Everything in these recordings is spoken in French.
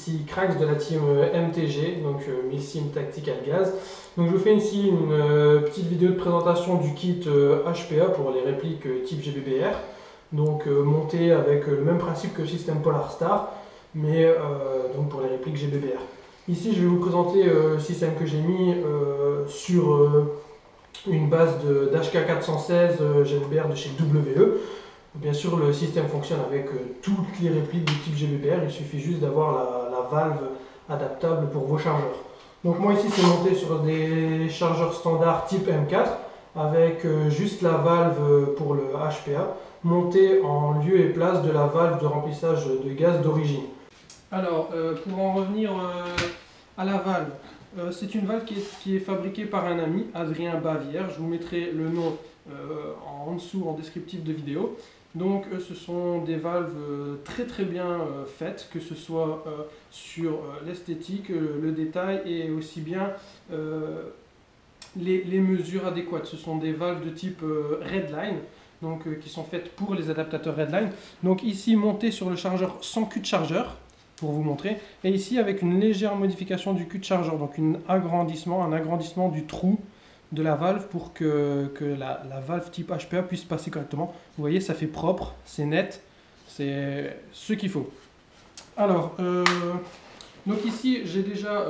ici Crax de la team MTG, donc Milsim Tactical Gaz. Donc je vous fais ici une petite vidéo de présentation du kit HPA pour les répliques type GBBR. Donc monté avec le même principe que le système Polar Star, mais donc pour les répliques GBBR. Ici je vais vous présenter le système que j'ai mis sur une base d'HK416 GBBR de chez WE. Bien sûr, le système fonctionne avec toutes les répliques du type GBBR, il suffit juste d'avoir la valve adaptable pour vos chargeurs. Donc moi ici c'est monté sur des chargeurs standards type M4 avec juste la valve pour le HPA montée en lieu et place de la valve de remplissage de gaz d'origine. Alors pour en revenir à la valve, c'est une valve qui est fabriquée par un ami, Adrien Bavière. Je vous mettrai le nom en dessous en descriptif de vidéo. Donc ce sont des valves très bien faites, que ce soit sur l'esthétique, le détail et aussi bien les mesures adéquates. Ce sont des valves de type Redline, donc qui sont faites pour les adaptateurs Redline. Donc ici montées sur le chargeur sans cul de chargeur, pour vous montrer, et ici avec une légère modification du cul de chargeur, donc un agrandissement du trou de la valve pour que la valve type HPA puisse passer correctement. Vous voyez, ça fait propre, c'est net, c'est ce qu'il faut. Alors, donc ici j'ai déjà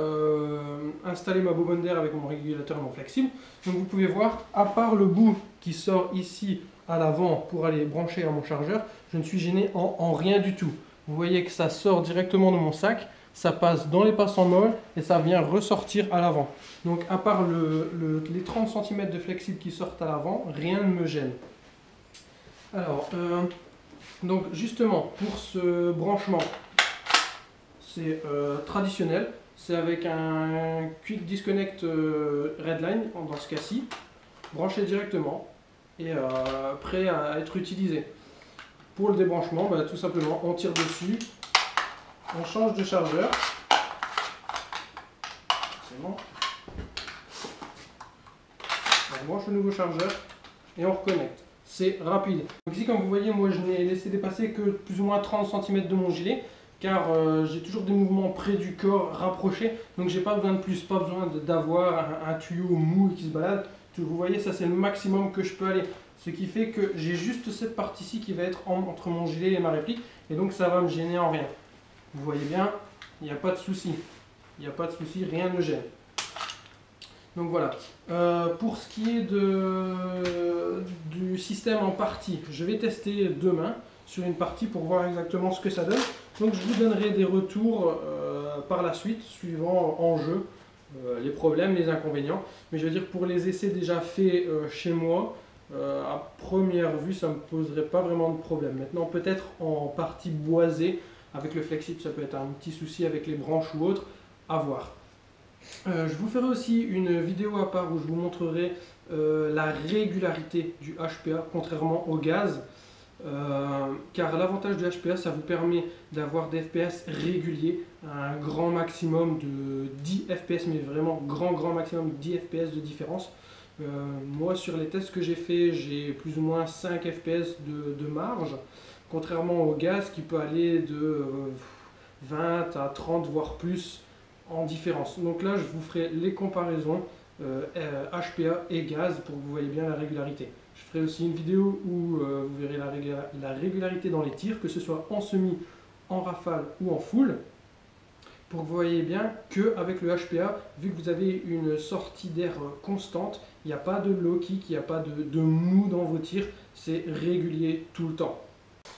installé ma bobine d'air avec mon régulateur non flexible. Donc vous pouvez voir, à part le bout qui sort ici à l'avant pour aller brancher à mon chargeur, je ne suis gêné en rien du tout. Vous voyez que ça sort directement de mon sac, ça passe dans les passants molles et ça vient ressortir à l'avant. Donc à part les 30 cm de flexible qui sortent à l'avant, rien ne me gêne. Alors, donc justement pour ce branchement, c'est traditionnel, c'est avec un Quick Disconnect Redline dans ce cas-ci, branché directement et prêt à être utilisé. Pour le débranchement, tout simplement on tire dessus, on change de chargeur, c'est bon. On branche le nouveau chargeur et on reconnecte. C'est rapide. Donc ici comme vous voyez, moi je n'ai laissé dépasser que plus ou moins 30 cm de mon gilet, car j'ai toujours des mouvements près du corps rapprochés, donc j'ai pas besoin de plus, pas besoin d'avoir un tuyau mou qui se balade. Vous voyez, ça c'est le maximum que je peux aller. Ce qui fait que j'ai juste cette partie-ci qui va être entre mon gilet et ma réplique, et donc ça va me gêner en rien. Vous voyez bien, il n'y a pas de souci. Il n'y a pas de souci, rien ne gêne. Donc voilà. Pour ce qui est du système en partie, je vais tester demain sur une partie pour voir exactement ce que ça donne. Donc je vous donnerai des retours par la suite, suivant en jeu, les problèmes, les inconvénients. Mais je veux dire, pour les essais déjà faits chez moi, à première vue, ça ne me poserait pas vraiment de problème. Maintenant, peut-être en partie boisée, avec le flexible, ça peut être un petit souci avec les branches ou autre, à voir. Je vous ferai aussi une vidéo à part où je vous montrerai la régularité du HPA, contrairement au gaz. Car l'avantage du HPA, ça vous permet d'avoir des FPS réguliers, un grand maximum de 10 FPS, mais vraiment grand maximum de 10 FPS de différence. Moi sur les tests que j'ai fait, j'ai plus ou moins 5 FPS de marge, contrairement au gaz qui peut aller de 20 à 30 voire plus en différence. Donc là je vous ferai les comparaisons HPA et gaz pour que vous voyez bien la régularité. Je ferai aussi une vidéo où vous verrez la régularité dans les tirs, que ce soit en semi, en rafale ou en full, pour que vous voyez bien qu'avec le HPA, vu que vous avez une sortie d'air constante, il n'y a pas de low kick, il n'y a pas de mou dans vos tirs, c'est régulier tout le temps.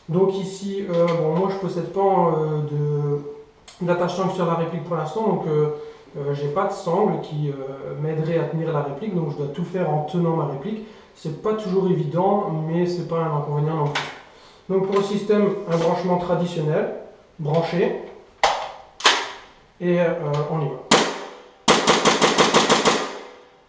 Donc ici, bon, moi je ne possède pas d'attache sangle sur la réplique pour l'instant, donc j'ai pas de sangle qui m'aiderait à tenir la réplique, donc je dois tout faire en tenant ma réplique. C'est pas toujours évident, mais c'est pas un inconvénient non plus. Donc pour le système, un branchement traditionnel, branché, et on y va.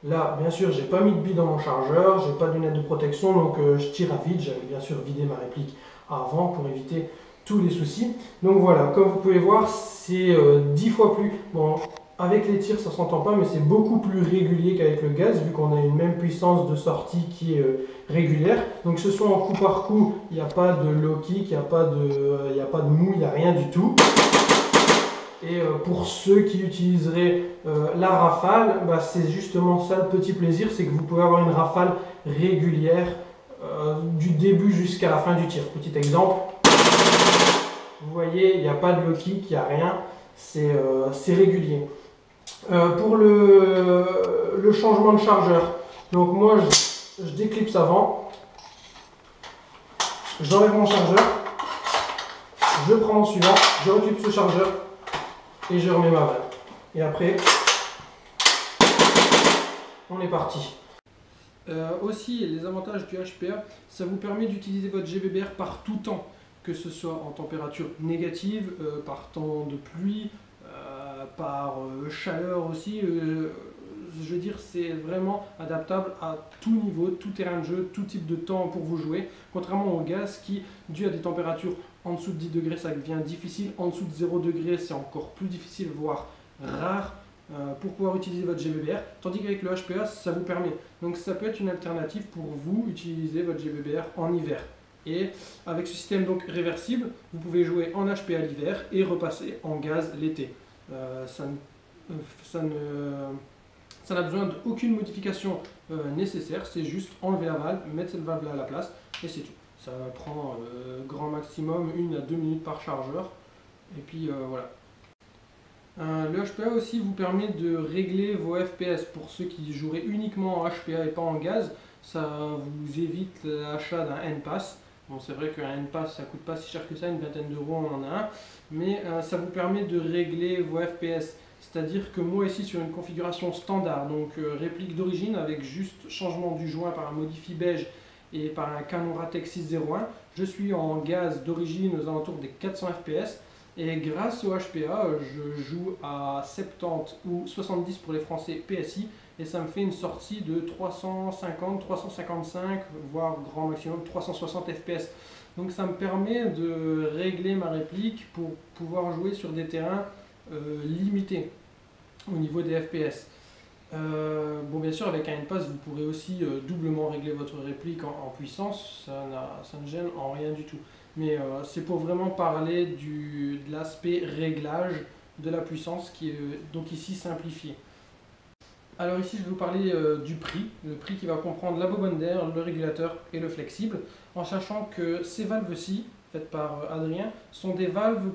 Là, bien sûr, j'ai pas mis de bille dans mon chargeur, j'ai pas de lunettes de protection, donc je tire à vide. J'avais bien sûr vidé ma réplique avant pour éviter tous les soucis. Donc voilà, comme vous pouvez voir, c'est 10 fois plus... Bon, avec les tirs, ça s'entend pas, mais c'est beaucoup plus régulier qu'avec le gaz, vu qu'on a une même puissance de sortie qui est régulière. Donc que ce soit en coup par coup, il n'y a pas de low kick, il n'y a pas de mou, il n'y a rien du tout. Et pour ceux qui utiliseraient la rafale, bah, c'est justement ça le petit plaisir, c'est que vous pouvez avoir une rafale régulière du début jusqu'à la fin du tir. Petit exemple, vous voyez, il n'y a pas de low kick, il n'y a rien, c'est régulier. Pour le changement de chargeur, donc moi je déclipse avant, j'enlève mon chargeur, je prends mon suivant, je reclipse le chargeur et je remets ma balle. Et après, on est parti. Aussi, les avantages du HPA, ça vous permet d'utiliser votre GBBR par tout temps, que ce soit en température négative, par temps de pluie, par chaleur aussi. Je veux dire, c'est vraiment adaptable à tout niveau, tout terrain de jeu, tout type de temps pour vous jouer. Contrairement au gaz qui, dû à des températures en dessous de 10 degrés, ça devient difficile. En dessous de 0 degré, c'est encore plus difficile, voire rare, pour pouvoir utiliser votre GBBR. Tandis qu'avec le HPA, ça vous permet. Donc ça peut être une alternative pour vous utiliser votre GBBR en hiver. Et avec ce système donc réversible, vous pouvez jouer en HPA l'hiver et repasser en gaz l'été. Ça n'a besoin d'aucune modification nécessaire, c'est juste enlever la valve, mettre cette valve là à la place et c'est tout. Ça prend grand maximum 1 à 2 minutes par chargeur et puis voilà. Le HPA aussi vous permet de régler vos FPS pour ceux qui joueraient uniquement en HPA et pas en gaz. Ça vous évite l'achat d'un N-Pass. Bon, c'est vrai qu'un N-Pass ça coûte pas si cher que ça, une vingtaine d'euros on en a un, mais ça vous permet de régler vos FPS. C'est-à-dire que moi ici sur une configuration standard, donc réplique d'origine avec juste changement du joint par un Modify beige et par un Canon Ratec 601, je suis en gaz d'origine aux alentours des 400 fps et grâce au HPA je joue à 70 ou 70 pour les Français PSI et ça me fait une sortie de 350, 355 voire grand maximum 360 fps. Donc ça me permet de régler ma réplique pour pouvoir jouer sur des terrains limités au niveau des FPS. Bon, bien sûr, avec un N-Pass, vous pourrez aussi doublement régler votre réplique en puissance, ça ne gêne en rien du tout. Mais c'est pour vraiment parler de l'aspect réglage de la puissance qui est donc ici simplifié. Alors ici, je vais vous parler du prix, le prix qui va comprendre la bobonne d'air, le régulateur et le flexible, en sachant que ces valves-ci, faites par Adrien, sont des valves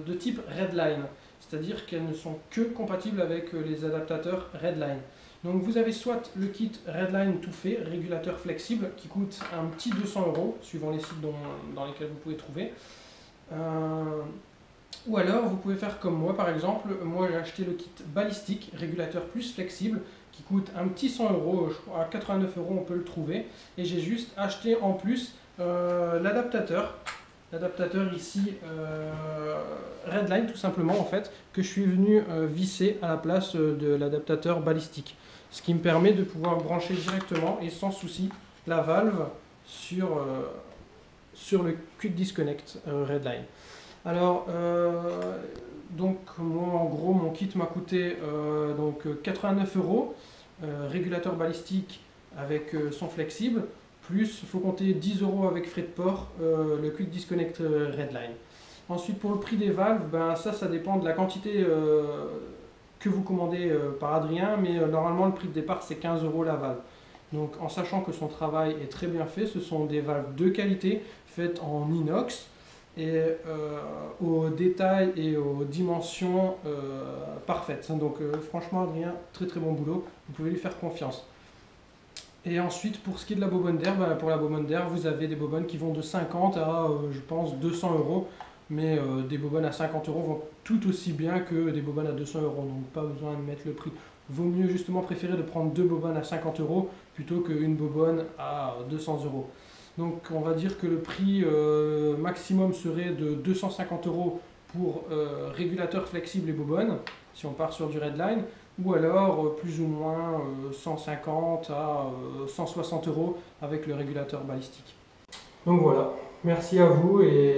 de type Redline. C'est-à-dire qu'elles ne sont que compatibles avec les adaptateurs Redline. Donc vous avez soit le kit Redline tout fait, régulateur flexible, qui coûte un petit 200 €, suivant les sites dans lesquels vous pouvez trouver. Ou alors vous pouvez faire comme moi par exemple, moi j'ai acheté le kit balistique, régulateur plus flexible, qui coûte un petit 100 €, je crois à 89 € on peut le trouver. Et j'ai juste acheté en plus l'adaptateur. L'adaptateur ici Redline tout simplement en fait, que je suis venu visser à la place de l'adaptateur balistique. Ce qui me permet de pouvoir brancher directement et sans souci la valve sur le Quick Disconnect Redline. Alors donc moi en gros mon kit m'a coûté donc 89 €, régulateur balistique avec son flexible. Plus, il faut compter 10 € avec frais de port, le Quick Disconnect Redline. Ensuite, pour le prix des valves, ben, ça dépend de la quantité que vous commandez par Adrien, mais normalement le prix de départ c'est 15 € la valve. Donc en sachant que son travail est très bien fait, ce sont des valves de qualité, faites en inox, et aux détails et aux dimensions parfaites. Donc franchement Adrien, très très bon boulot, vous pouvez lui faire confiance. Et ensuite, pour ce qui est de la bobonne d'air, ben, pour la bobonne d'air, vous avez des bobonnes qui vont de 50 à, je pense, 200 €. Mais des bobonnes à 50 € vont tout aussi bien que des bobonnes à 200 €. Donc pas besoin de mettre le prix. Vaut mieux justement préférer de prendre 2 bobonnes à 50 € plutôt qu'une bobonne à 200 €. Donc on va dire que le prix maximum serait de 250 € pour régulateur flexible et bobonne, si on part sur du Redline. Ou alors plus ou moins 150 à 160 € avec le régulateur balistique. Donc voilà, merci à vous et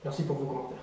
merci pour vos commentaires.